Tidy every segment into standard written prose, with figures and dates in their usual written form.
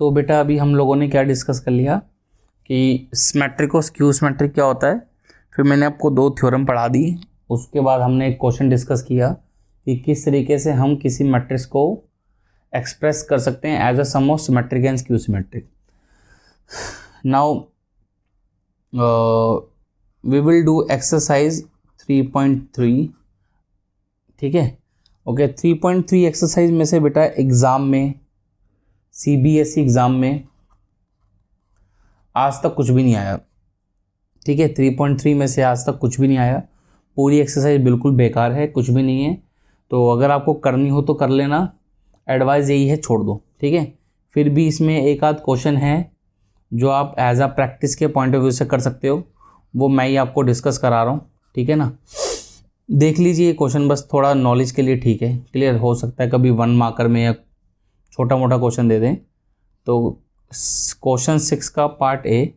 तो बेटा अभी हम लोगों ने क्या डिस्कस कर लिया कि सिमेट्रिक और स्क्यू सिमेट्रिक क्या होता है, फिर मैंने आपको 2 थ्योरम पढ़ा दी। उसके बाद हमने एक क्वेश्चन डिस्कस किया कि किस तरीके से हम किसी मैट्रिक्स को एक्सप्रेस कर सकते हैं as a sum of symmetric and skew symmetric. Now we will do exercise 3.3। ठीक है, ओके। 3.3 एक्सरसाइज में से बेटा एग्जाम में, CBSE एग्जाम में आज तक कुछ भी नहीं आया। ठीक है, 3.3 में से आज तक कुछ भी नहीं आया। पूरी एक्सरसाइज बिल्कुल बेकार है, कुछ भी नहीं है। तो अगर आपको करनी हो तो कर लेना, एडवाइस यही है, छोड़ दो। ठीक है, फिर भी इसमें एक आध क्वेश्चन है जो आप एज अ प्रैक्टिस के पॉइंट ऑफ व्यू से कर सकते हो, वो मैं ही आपको डिस्कस करा रहा हूँ। ठीक है ना, देख लीजिए क्वेश्चन, बस थोड़ा नॉलेज के लिए। ठीक है, क्लियर। हो सकता है कभी 1 मार्कर में या छोटा मोटा क्वेश्चन दे दें। तो क्वेश्चन 6 का पार्ट ए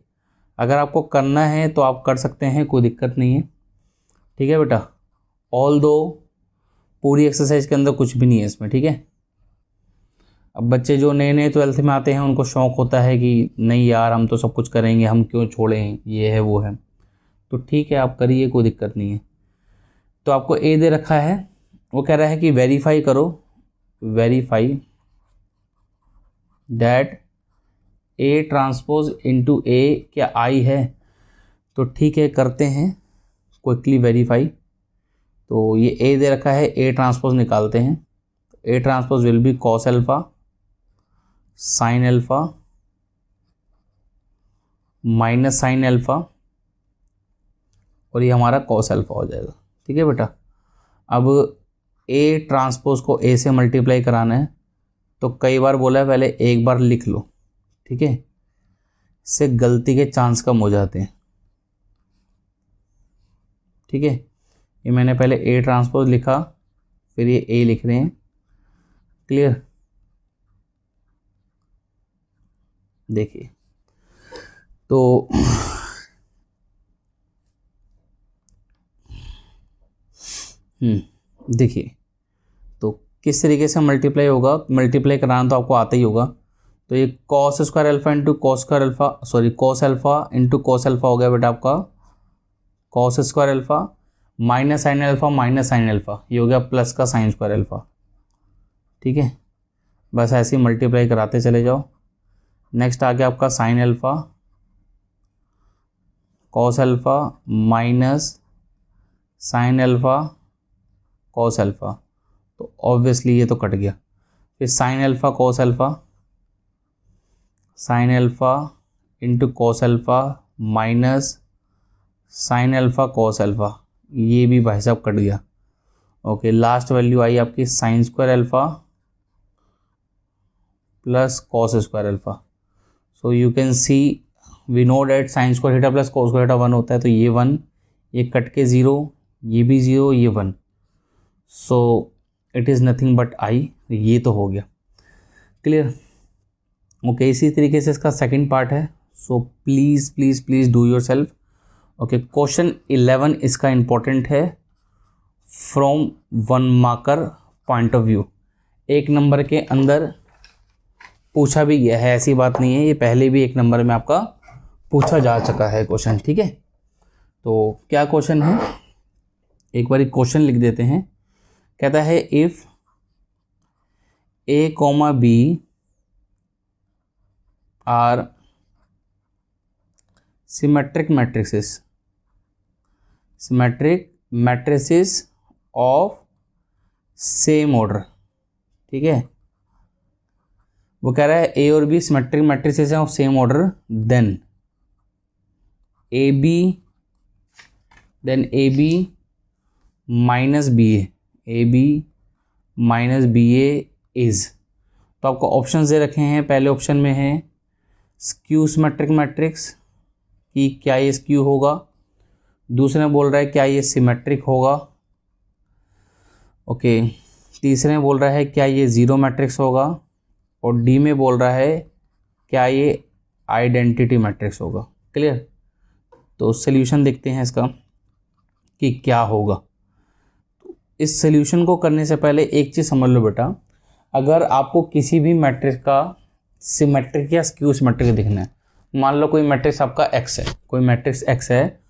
अगर आपको करना है तो आप कर सकते हैं, कोई दिक्कत नहीं है। ठीक है बेटा, ऑल दो पूरी एक्सरसाइज के अंदर कुछ भी नहीं है इसमें। ठीक है, अब बच्चे जो नए नए 12th में आते हैं उनको शौक़ होता है कि नहीं यार हम तो सब कुछ करेंगे, हम क्यों छोड़ें, ये है वो है। तो ठीक है, आप करिए, कोई दिक्कत नहीं है। तो आपको ए दे रखा है, वो कह रहा है कि वेरीफाई करो, verify that A transpose into A क्या आई है। तो ठीक है, करते हैं क्विकली वेरीफाई। तो ये ए दे रखा है, ए ट्रांसपोज निकालते हैं। A transpose will be cos alpha sine alpha minus sine alpha, और ये हमारा कॉस एल्फा हो जाएगा। ठीक है बेटा, अब ए ट्रांसपोज को ए से मल्टीप्लाई कराना है, तो कई बार बोला है पहले एक बार लिख लो। ठीक है, इससे गलती के चांस कम हो जाते हैं। ठीक है, ये मैंने पहले ए ट्रांसपोज लिखा, फिर ये ए लिख रहे हैं। क्लियर, देखिए तो देखिए तो किस तरीके से मल्टीप्लाई होगा। मल्टीप्लाई कराना तो आपको आता ही होगा। तो ये cos square alpha into cos square alpha, sorry cos alpha into cos alpha हो गया बेटा आपका cos square alpha, minus sine alpha minus sine alpha, ये हो गया प्लस का साइन स्क्वायर अल्फा। ठीक है, बस ऐसे ही मल्टीप्लाई कराते चले जाओ। नेक्स्ट आ गया आपका sine alpha cos alpha minus sine alpha cos alpha, तो ऑब्वियसली ये तो कट गया। फिर sine alpha cos alpha, sine alpha into cos alpha minus sine alpha cos alpha, ये भी भाई साहब कट गया। ओके, लास्ट वैल्यू आई आपकी sine square alpha plus cos square alpha. So you can see we know that sine square theta plus cos square theta 1 होता है। तो ये 1, ये कट के 0, ये भी 0, ये 1। So it is nothing but I, ये तो हो गया। Clear, okay. इसी तरीके से इसका सेकंड पार्ट है। So please please please do your self. Okay, question 11 इसका इम्पोर्टेंट है from 1 marker point of view. 1 number के अंदर पूछा भी गया है, ऐसी बात नहीं है, ये पहले भी 1 नंबर में आपका पूछा जा चुका है क्वेश्चन। ठीक है, तो क्या क्वेश्चन है, एक बार क्वेश्चन लिख देते हैं। कहता है if A comma B are symmetric matrices, symmetric matrices of same order. ठीक है, वो कह रहा है ए और बी सिमेट्रिक मैट्रिसेस हैं of same order, then A B minus B A, A B minus B A is. तो आपको ऑप्शन दे रखे हैं। पहले ऑप्शन में है स्क्यू सिमेट्रिक मैट्रिक्स, कि क्या ये स्क्यू होगा। दूसरे में बोल रहा है क्या ये सिमेट्रिक होगा। ओके, तीसरे में बोल रहा है क्या ये ज़ीरो मैट्रिक्स होगा, और डी में बोल रहा है क्या ये आइडेंटिटी मैट्रिक्स होगा। क्लियर, तो सॉल्यूशन देखते हैं इसका कि क्या होगा। इस सॉल्यूशन को करने से पहले एक चीज़ समझ लो बेटा, अगर आपको किसी भी मैट्रिक्स का सिमेट्रिक या स्क्यू सिमेट्रिक दिखना है। मान लो कोई मैट्रिक्स आपका एक्स है, कोई मैट्रिक्स एक्स है,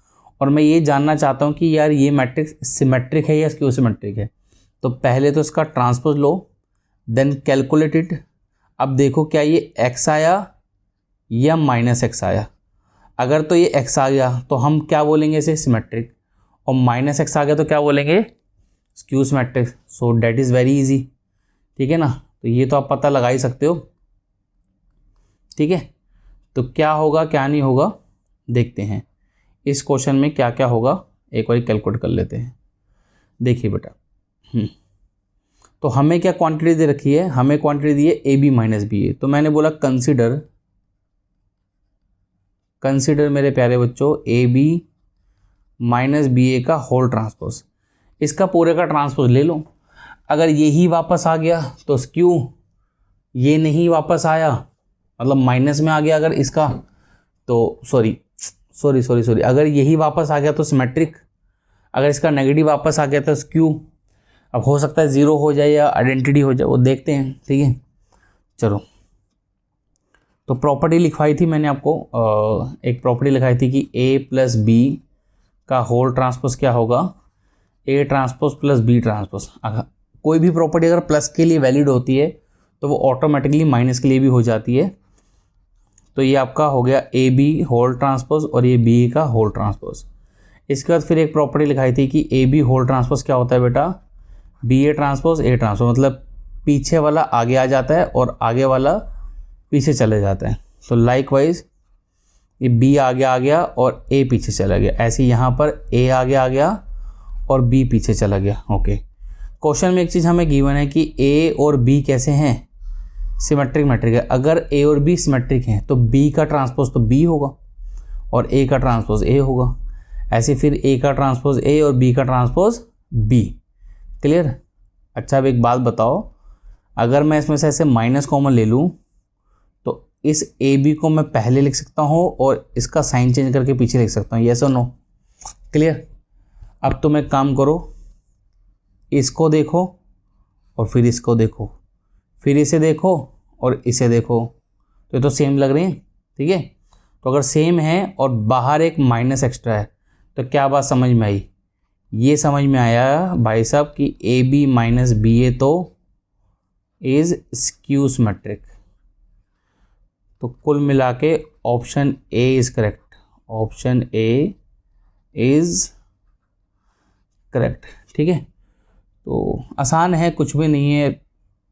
और मैं ये जानना चाहता हूँ कि यार ये मैट्रिक्स सिमेट्रिक है या स्क्यू सिमेट्रिक है। तो पहले तो इसका ट्रांसपोज लो, देन कैलकुलेट इट। अब देखो क्या ये एक्स आया या माइनस एक्स आया। अगर तो ये एक्स आ गया तो हम क्या बोलेंगे इसे, सिमेट्रिक, और माइनस एक्स आ गया तो क्या बोलेंगे, skew symmetric. So that is very easy, ठीक है ना। तो ये तो आप पता लगा ही सकते हो, ठीक है। तो क्या होगा क्या नहीं होगा देखते हैं, इस क्वेश्चन में क्या क्या होगा एक बार कैलकुलेट कर लेते हैं। देखिए बेटा, तो हमें क्या क्वांटिटी दे रखी है, हमें क्वांटिटी दी है ए बी माइनस बी ए। तो मैंने बोला कंसिडर मेरे प्यारे बच्चों ए बी माइनस बी ए का होल ट्रांसपोज। इसका पूरे का ट्रांसपोज ले लो। अगर यही वापस आ गया तो स्क्यू, ये नहीं वापस आया मतलब माइनस में आ गया अगर इसका, तो सॉरी अगर यही वापस आ गया तो सिमेट्रिक, अगर इसका नेगेटिव वापस आ गया तो स्क्यू। अब हो सकता है ज़ीरो हो जाए या आइडेंटिटी हो जाए, वो देखते हैं, ठीक है। चलो, तो प्रॉपर्टी लिखवाई थी मैंने आपको, एक प्रॉपर्टी लिखाई थी कि ए प्लस बी का होल ट्रांसपोज क्या होगा, A transpose plus B transpose. कोई भी प्रॉपर्टी अगर प्लस के लिए वैलिड होती है तो वो ऑटोमेटिकली माइनस के लिए भी हो जाती है। तो ये आपका हो गया ए बी होल ट्रांसपोज और ये बी का होल ट्रांसपोज। इसके बाद फिर एक प्रॉपर्टी लिखाई थी कि ए बी होल ट्रांसपोज क्या होता है बेटा, B A transpose A transpose, मतलब पीछे वाला आगे आ जाता है और आगे वाला पीछे चले जाता है। तो लाइकवाइज ये बी आगे आ गया और ए पीछे चला गया, ऐसे यहाँ पर ए आगे आ गया और बी पीछे चला गया। ओके, क्वेश्चन में एक चीज़ हमें गिवन है कि ए और बी कैसे हैं, सिमेट्रिक मैट्रिक है। अगर ए और बी सिमेट्रिक हैं तो बी का ट्रांसपोज तो बी होगा और ए का ट्रांसपोज ए होगा। ऐसे फिर ए का ट्रांसपोज ए और बी का ट्रांसपोज बी। क्लियर। अच्छा, अब एक बात बताओ, अगर मैं इसमें से ऐसे माइनस कॉमन ले लूँ तो इस ए बी को मैं पहले लिख सकता हूँ और इसका साइन चेंज करके पीछे लिख सकता हूँ, यस और नो। क्लियर। अब तो मैं काम करो, इसको देखो और फिर इसको देखो, फिर इसे देखो और इसे देखो, तो ये तो सेम लग रही है, ठीक है। तो अगर सेम है और बाहर एक माइनस एक्स्ट्रा है तो क्या बात समझ में आई, ये समझ में आया भाई साहब कि ए बी माइनस बी ए तो इज स्क्यू सिमेट्रिक। तो कुल मिला के option A is correct, option A is correct, ठीक है। तो आसान है, कुछ भी नहीं है।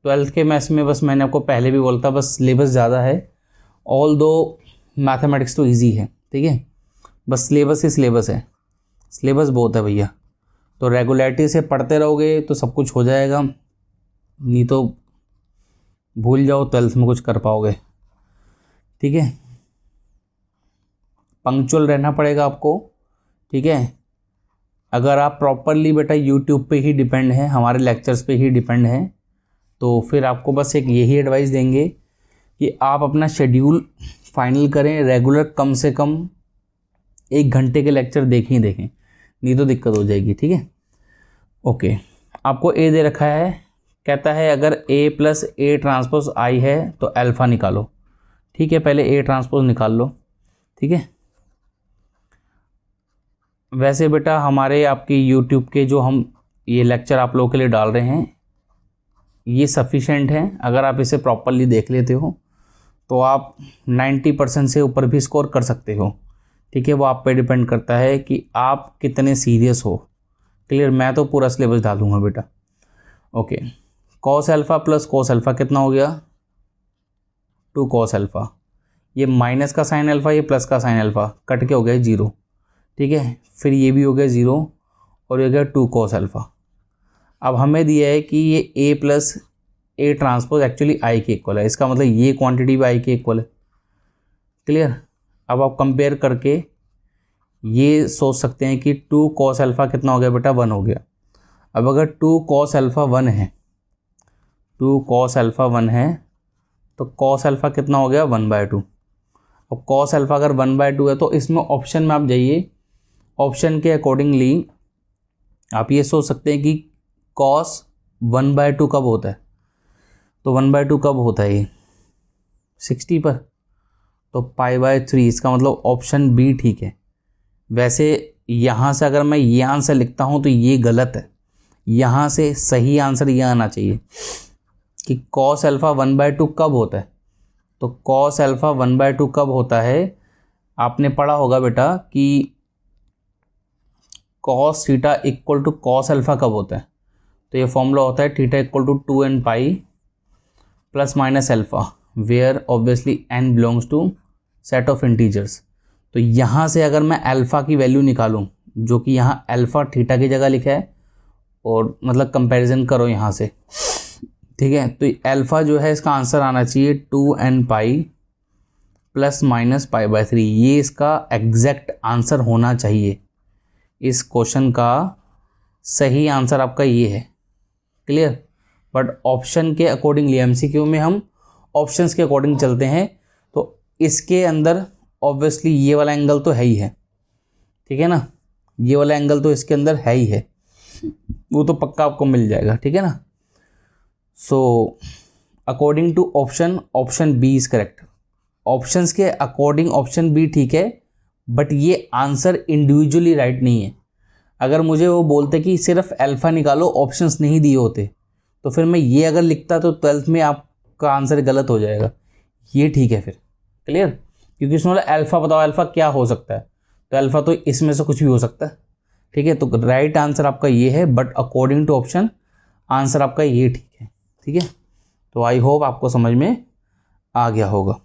12th के मैथ्स में बस मैंने आपको पहले भी बोला था, बस सिलेबस ज़्यादा है, ऑल दो मैथमेटिक्स तो इजी है, ठीक है। बस सिलेबस ही सिलेबस है, सिलेबस बहुत है भैया। तो रेगुलरिटी से पढ़ते रहोगे तो सब कुछ हो जाएगा, नहीं तो भूल जाओ 12th में कुछ कर पाओगे, ठीक है। पंक्चुअल रहना पड़ेगा आपको, ठीक है। अगर आप प्रॉपरली बेटा यूट्यूब पे ही डिपेंड है, हमारे लेक्चर्स पे ही डिपेंड है, तो फिर आपको बस एक यही एडवाइस देंगे कि आप अपना शेड्यूल फाइनल करें, रेगुलर कम से कम 1 घंटे के लेक्चर देखें, नहीं तो दिक्कत हो जाएगी, ठीक है। ओके, आपको ए दे रखा है, कहता है अगर ए प्लस ए ट्रांसपोज आई है तो अल्फ़ा निकालो, ठीक है। पहले ए ट्रांसपोज निकाल लो, ठीक है। वैसे बेटा हमारे आपके यूट्यूब के जो हम ये लेक्चर आप लोगों के लिए डाल रहे हैं ये सफिशेंट है। अगर आप इसे प्रॉपरली देख लेते हो तो आप 90% से ऊपर भी स्कोर कर सकते हो, ठीक है। वो आप पे डिपेंड करता है कि आप कितने सीरियस हो। क्लियर। मैं तो पूरा सिलेबस डालूंगा बेटा। Okay, cos alpha plus cos alpha कितना हो गया, 2 कॉस अल्फ़ा। ये माइनस का साइन अल्फ़ा, ये प्लस का साइन अल्फ़ा, कट के हो गया 0, ठीक है। फिर ये भी हो गया 0 और ये हो गया 2 कॉस अल्फ़ा। अब हमें दिया है कि ये A plus A transpose actually I के इक्वल है, इसका मतलब ये क्वांटिटी भी आई के इक्वल है। क्लियर। अब आप कंपेयर करके ये सोच सकते हैं कि 2 कॉस अल्फ़ा कितना हो गया बेटा, 1 हो गया। अब अगर 2 कॉस अल्फ़ा 1 है, 2 कॉस अल्फ़ा 1 है तो कॉस अल्फ़ा कितना हो गया, 1/2। अब कॉस अल्फ़ा अगर 1/2 है तो इसमें ऑप्शन में आप जाइए, ऑप्शन के अकॉर्डिंगली आप ये सोच सकते हैं कि कॉस 1/2 कब होता है, तो 1/2 कब होता है, ये 60 पर, तो π/3, इसका मतलब ऑप्शन बी ठीक है। वैसे यहाँ से अगर मैं ये आंसर लिखता हूँ तो ये गलत है, यहाँ से सही आंसर ये आना चाहिए कि cos अल्फ़ा 1/2 कब होता है। तो cos अल्फ़ा 1/2 कब होता है, आपने पढ़ा होगा बेटा कि cos theta equal to cos alpha कब होता है। तो ये फॉर्मूला होता है theta equal to 2n pi plus minus alpha, where obviously n belongs to set of integers. तो यहाँ से अगर मैं अल्फ़ा की वैल्यू निकालूँ, जो कि यहाँ अल्फ़ा थीटा की जगह लिखा है, और मतलब कंपैरिजन करो यहाँ से, ठीक है, तो अल्फ़ा जो है इसका आंसर आना चाहिए 2n पाई प्लस माइनस π/3। ये इसका एग्जैक्ट आंसर होना चाहिए। इस क्वेश्चन का सही आंसर आपका ये है। क्लियर। बट ऑप्शन के अकॉर्डिंगली, एमसीक्यू में हम ऑप्शंस के अकॉर्डिंग चलते हैं, तो इसके अंदर ऑब्वियसली ये वाला एंगल तो है ही है, ठीक है ना, ये वाला एंगल तो इसके अंदर है ही है, वो तो पक्का आपको मिल जाएगा, ठीक है ना। So according to option, option B is correct. Options के अकॉर्डिंग ऑप्शन बी ठीक है, बट ये आंसर इंडिविजुअली राइट नहीं है। अगर मुझे वो बोलते कि सिर्फ अल्फ़ा निकालो, ऑप्शंस नहीं दिए होते, तो फिर मैं ये अगर लिखता तो 12th में आपका आंसर गलत हो जाएगा। ये ठीक है फिर। क्लियर। क्योंकि उसमें अल्फ़ा बताओ, अल्फ़ा क्या हो सकता है, तो अल्फ़ा तो इसमें से कुछ भी हो सकता है, ठीक है। तो राइट आंसर आपका ये है, but according to option answer आपका ये ठीक है, ठीक है। तो आई होप आपको समझ में आ गया होगा।